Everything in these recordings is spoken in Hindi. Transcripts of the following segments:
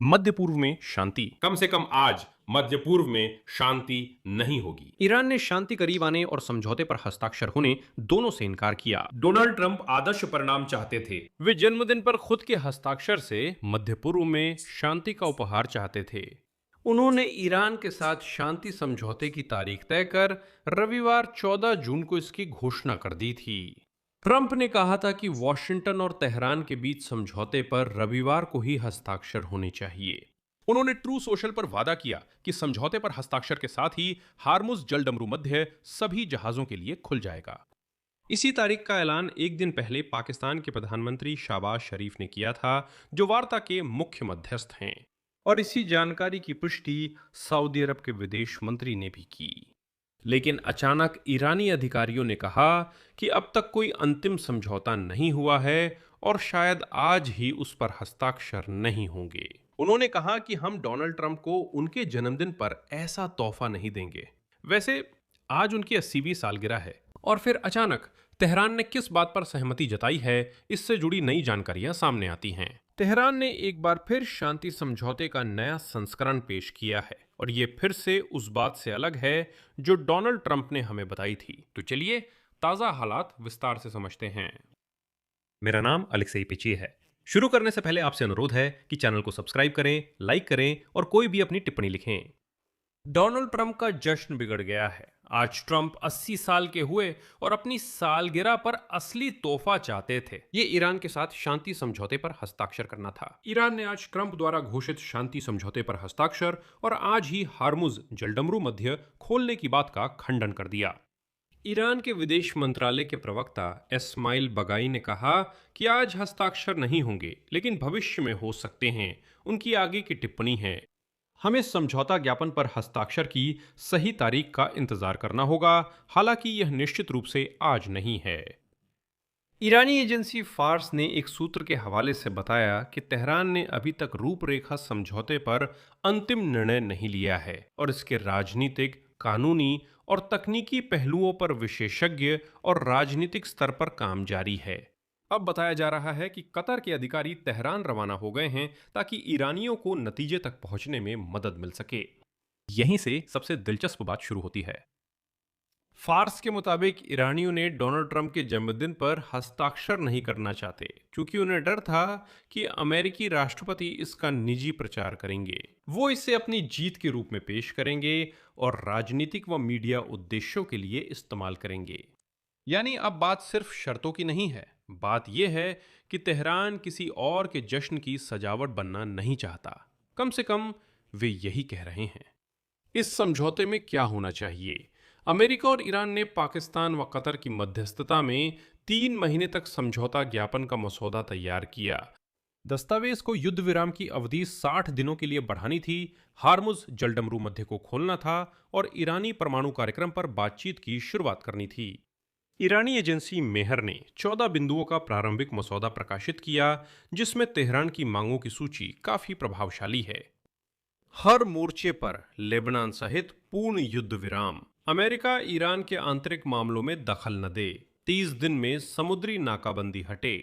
मध्य पूर्व में शांति। कम से कम आज मध्य पूर्व में शांति नहीं होगी। ईरान ने शांति करीब आने और समझौते पर हस्ताक्षर होने दोनों से इनकार किया। डोनाल्ड ट्रंप आदर्श परिणाम चाहते थे। वे जन्मदिन पर खुद के हस्ताक्षर से मध्य पूर्व में शांति का उपहार चाहते थे। उन्होंने ईरान के साथ शांति समझौते की तारीख तय कर रविवार 14 जून को इसकी घोषणा कर दी थी। ट्रंप ने कहा था कि वॉशिंगटन और तेहरान के बीच समझौते पर रविवार को ही हस्ताक्षर होने चाहिए। उन्होंने ट्रू सोशल पर वादा किया कि समझौते पर हस्ताक्षर के साथ ही हार्मुज जलडमरू मध्य सभी जहाजों के लिए खुल जाएगा। इसी तारीख का ऐलान एक दिन पहले पाकिस्तान के प्रधानमंत्री शहबाज शरीफ ने किया था, जो वार्ता के मुख्य मध्यस्थ हैं। और इसी जानकारी की पुष्टि सऊदी अरब के विदेश मंत्री ने भी की। लेकिन अचानक ईरानी अधिकारियों ने कहा कि अब तक कोई अंतिम समझौता नहीं हुआ है और शायद आज ही उस पर हस्ताक्षर नहीं होंगे। उन्होंने कहा कि हम डोनाल्ड ट्रंप को उनके जन्मदिन पर ऐसा तोहफा नहीं देंगे। वैसे आज उनकी 80वीं सालगिरह है। और फिर अचानक तेहरान ने किस बात पर सहमति जताई है, इससे जुड़ी नई जानकारियां सामने आती हैं। तेहरान ने एक बार फिर शांति समझौते का नया संस्करण पेश किया है और ये फिर से उस बात से अलग है जो डोनाल्ड ट्रंप ने हमें बताई थी। तो चलिए ताज़ा हालात विस्तार से समझते हैं। मेरा नाम अलेक्सेई पिची है। शुरू करने से पहले आपसे अनुरोध है कि चैनल को सब्सक्राइब करें, लाइक करें और कोई भी अपनी टिप्पणी लिखें। डोनाल्ड ट्रंप का जश्न बिगड़ गया है। आज ट्रंप 80 साल के हुए और अपनी सालगिरह पर असली तोहफा चाहते थे। ये ईरान के साथ शांति समझौते पर हस्ताक्षर करना था। ईरान ने आज ट्रंप द्वारा घोषित शांति समझौते पर हस्ताक्षर और आज ही हार्मुज जलडमरू मध्य खोलने की बात का खंडन कर दिया। ईरान के विदेश मंत्रालय के प्रवक्ता इस्माइल बगाई ने कहा कि आज हस्ताक्षर नहीं होंगे, लेकिन भविष्य में हो सकते हैं। उनकी आगे की टिप्पणी है, हमें समझौता ज्ञापन पर हस्ताक्षर की सही तारीख का इंतजार करना होगा, हालांकि यह निश्चित रूप से आज नहीं है। ईरानी एजेंसी फार्स ने एक सूत्र के हवाले से बताया कि तेहरान ने अभी तक रूपरेखा समझौते पर अंतिम निर्णय नहीं लिया है और इसके राजनीतिक, कानूनी और तकनीकी पहलुओं पर विशेषज्ञ और राजनीतिक स्तर पर काम जारी है। अब बताया जा रहा है कि कतर के अधिकारी तेहरान रवाना हो गए हैं ताकि ईरानियों को नतीजे तक पहुंचने में मदद मिल सके। यहीं से सबसे दिलचस्प बात शुरू होती है। फार्स के मुताबिक ईरानियों ने डोनाल्ड ट्रंप के जन्मदिन पर हस्ताक्षर नहीं करना चाहते, क्योंकि उन्हें डर था कि अमेरिकी राष्ट्रपति इसका निजी प्रचार करेंगे। वो इसे अपनी जीत के रूप में पेश करेंगे और राजनीतिक व मीडिया उद्देश्यों के लिए इस्तेमाल करेंगे। यानी अब बात सिर्फ शर्तों की नहीं है, बात यह है कि तेहरान किसी और के जश्न की सजावट बनना नहीं चाहता। कम से कम वे यही कह रहे हैं। इस समझौते में क्या होना चाहिए? अमेरिका और ईरान ने पाकिस्तान व कतर की मध्यस्थता में 3 महीने तक समझौता ज्ञापन का मसौदा तैयार किया। दस्तावेज को युद्ध विराम की अवधि 60 दिनों के लिए बढ़ानी थी, हार्मुज जलडमरू मध्य को खोलना था और ईरानी परमाणु कार्यक्रम पर बातचीत की शुरुआत करनी थी। ईरानी एजेंसी मेहर ने 14 बिंदुओं का प्रारंभिक मसौदा प्रकाशित किया, जिसमें तेहरान की मांगों की सूची काफी प्रभावशाली है। हर मोर्चे पर लेबनान सहित पूर्ण युद्ध विराम, अमेरिका ईरान के आंतरिक मामलों में दखल न दे, 30 दिन में समुद्री नाकाबंदी हटे,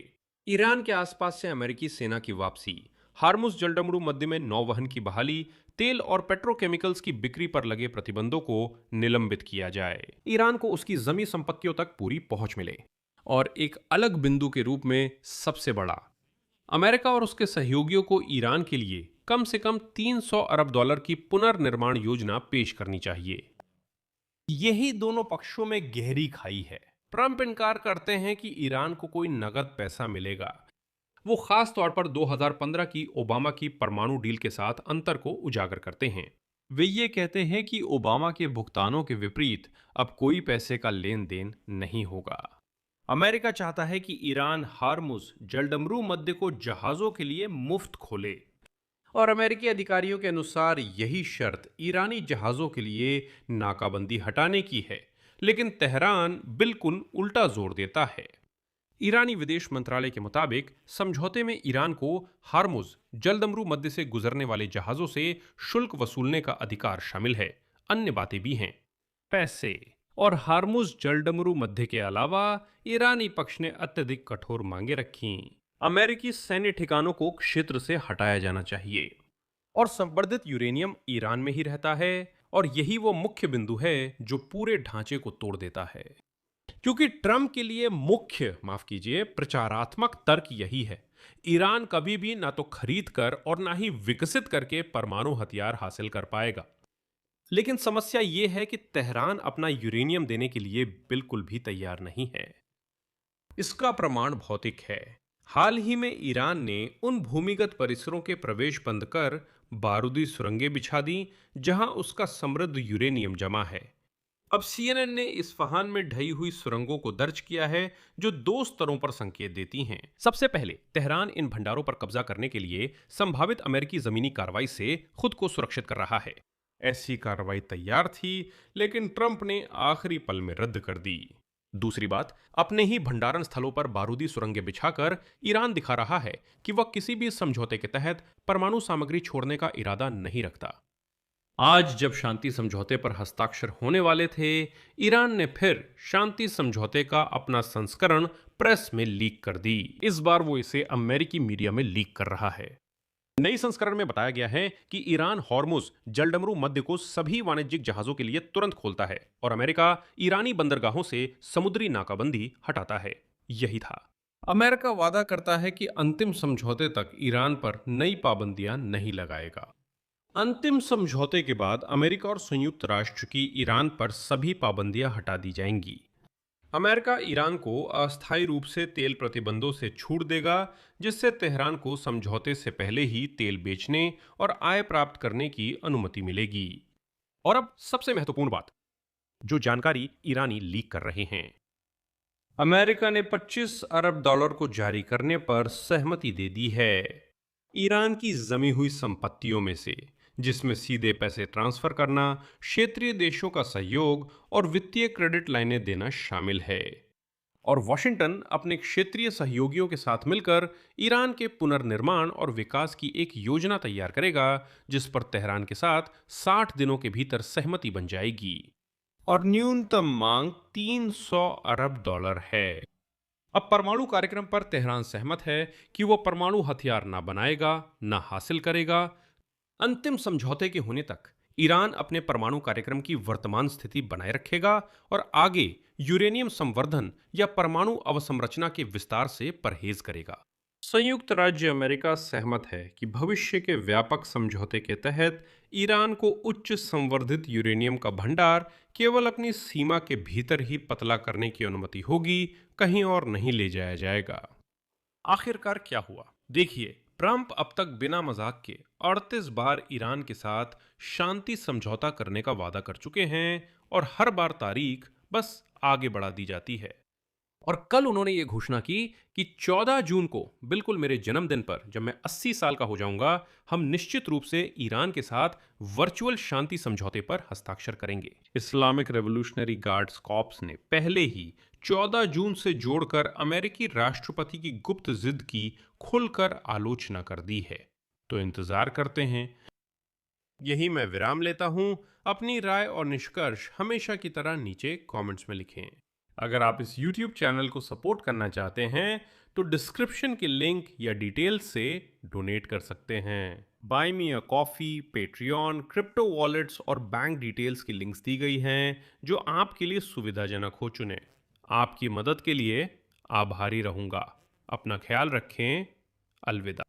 ईरान के आसपास से अमेरिकी सेना की वापसी, हार्मुज जलडमरू मध्य में नौवहन की बहाली, तेल और पेट्रोकेमिकल्स की बिक्री पर लगे प्रतिबंधों को निलंबित किया जाए, ईरान को उसकी जमी संपत्तियों तक पूरी पहुंच मिले। और एक अलग बिंदु के रूप में सबसे बड़ा, अमेरिका और उसके सहयोगियों को ईरान के लिए कम से कम $300 अरब की पुनर्निर्माण योजना पेश करनी चाहिए। यही दोनों पक्षों में गहरी खाई है। ट्रंप इनकार करते हैं कि ईरान को कोई नगद पैसा मिलेगा। वो खास तौर पर 2015 की ओबामा की परमाणु डील के साथ अंतर को उजागर करते हैं। वे ये कहते हैं कि ओबामा के भुगतानों के विपरीत अब कोई पैसे का लेन देन नहीं होगा। अमेरिका चाहता है कि ईरान हार्मुज जलडमरू मध्य को जहाजों के लिए मुफ्त खोले और अमेरिकी अधिकारियों के अनुसार यही शर्त ईरानी जहाजों के लिए नाकाबंदी हटाने की है, लेकिन तेहरान बिल्कुल उल्टा जोर देता है। ईरानी विदेश मंत्रालय के मुताबिक समझौते में ईरान को हार्मुज जलडमरू मध्य से गुजरने वाले जहाजों से शुल्क वसूलने का अधिकार शामिल है। अन्य बातें भी हैं। पैसे और हार्मुज जलडमरू मध्य के अलावा ईरानी पक्ष ने अत्यधिक कठोर मांगे रखी। अमेरिकी सैन्य ठिकानों को क्षेत्र से हटाया जाना चाहिए। और संवर्धित यूरेनियम ईरान में ही रहता है, और यही वो मुख्य बिंदु है जो पूरे ढांचे को तोड़ देता है। क्योंकि ट्रंप के लिए मुख्य, माफ कीजिए, प्रचारात्मक तर्क यही है, ईरान कभी भी ना तो खरीद कर और ना ही विकसित करके परमाणु हथियार हासिल कर पाएगा। लेकिन समस्या यह है कि तेहरान अपना यूरेनियम देने के लिए बिल्कुल भी तैयार नहीं है। इसका प्रमाण भौतिक है। हाल ही में ईरान ने उन भूमिगत परिसरों के प्रवेश बंद कर बारूदी सुरंगें बिछा दी जहां उसका समृद्ध यूरेनियम जमा है। अब सीएनएन ने इस्फहान में ढही हुई सुरंगों को दर्ज किया है, जो दो स्तरों पर संकेत देती हैं। सबसे पहले, तेहरान इन भंडारों पर कब्जा करने के लिए संभावित अमेरिकी जमीनी कार्रवाई से खुद को सुरक्षित कर रहा है। ऐसी कार्रवाई तैयार थी, लेकिन ट्रंप ने आखिरी पल में रद्द कर दी। दूसरी बात, अपने ही भंडारण स्थलों पर बारूदी सुरंगें बिछाकर ईरान दिखा रहा है कि वह किसी भी समझौते के तहत परमाणु सामग्री छोड़ने का इरादा नहीं रखता। आज जब शांति समझौते पर हस्ताक्षर होने वाले थे, ईरान ने फिर शांति समझौते का अपना संस्करण प्रेस में लीक कर दी। इस बार वो इसे अमेरिकी मीडिया में लीक कर रहा है। नई संस्करण में बताया गया है कि ईरान हॉर्मुज जलडमरू मध्य को सभी वाणिज्यिक जहाजों के लिए तुरंत खोलता है और अमेरिका ईरानी बंदरगाहों से समुद्री नाकाबंदी हटाता है। यही था। अमेरिका वादा करता है कि अंतिम समझौते तक ईरान पर नई पाबंदियां नहीं लगाएगा। अंतिम समझौते के बाद अमेरिका और संयुक्त राष्ट्र की ईरान पर सभी पाबंदियां हटा दी जाएंगी। अमेरिका ईरान को अस्थायी रूप से तेल प्रतिबंधों से छूट देगा, जिससे तेहरान को समझौते से पहले ही तेल बेचने और आय प्राप्त करने की अनुमति मिलेगी। और अब सबसे महत्वपूर्ण बात, जो जानकारी ईरानी लीक कर रहे हैं। अमेरिका ने $25 अरब को जारी करने पर सहमति दे दी है ईरान की जमी हुई संपत्तियों में से, जिसमें सीधे पैसे ट्रांसफर करना, क्षेत्रीय देशों का सहयोग और वित्तीय क्रेडिट लाइनें देना शामिल है। और वॉशिंगटन अपने क्षेत्रीय सहयोगियों के साथ मिलकर ईरान के पुनर्निर्माण और विकास की एक योजना तैयार करेगा, जिस पर तेहरान के साथ 60 दिनों के भीतर सहमति बन जाएगी। और न्यूनतम मांग $300 अरब है। अब परमाणु कार्यक्रम पर तेहरान सहमत है कि वो परमाणु हथियार ना बनाएगा, ना हासिल करेगा। अंतिम समझौते के होने तक ईरान अपने परमाणु कार्यक्रम की वर्तमान स्थिति बनाए रखेगा और आगे यूरेनियम संवर्धन या परमाणु अवसंरचना के विस्तार से परहेज करेगा। संयुक्त राज्य अमेरिका सहमत है कि भविष्य के व्यापक समझौते के तहत ईरान को उच्च संवर्धित यूरेनियम का भंडार केवल अपनी सीमा के भीतर ही पतला करने की अनुमति होगी, कहीं और नहीं ले जाया जाएगा। आखिरकार क्या हुआ? देखिए, ट्रंप अब तक बिना मजाक के 38 बार ईरान के साथ शांति समझौता करने का वादा कर चुके हैं और हर बार तारीख बस आगे बढ़ा दी जाती है। और कल उन्होंने ये घोषणा की कि 14 जून को, बिल्कुल मेरे जन्मदिन पर, जब मैं 80 साल का हो जाऊंगा, हम निश्चित रूप से ईरान के साथ वर्चुअल शांति समझौते पर हस्ताक्षर करेंगे। इस्लामिक रेवोल्यूशनरी गार्ड्स कॉर्प्स ने पहले ही 14 जून से जोड़कर अमेरिकी राष्ट्रपति की गुप्त जिद की खुलकर आलोचना कर दी है। तो इंतजार करते हैं। यही मैं विराम लेता हूं। अपनी राय और निष्कर्ष हमेशा की तरह नीचे कमेंट्स में लिखें। अगर आप इस YouTube चैनल को सपोर्ट करना चाहते हैं तो डिस्क्रिप्शन के लिंक या डिटेल्स से डोनेट कर सकते हैं। Buy me a coffee, Patreon, crypto wallets और बैंक डिटेल्स की लिंक्स दी गई हैं, जो आपके लिए सुविधाजनक हो चुने। आपकी मदद के लिए आभारी रहूंगा। अपना ख्याल रखें। अलविदा।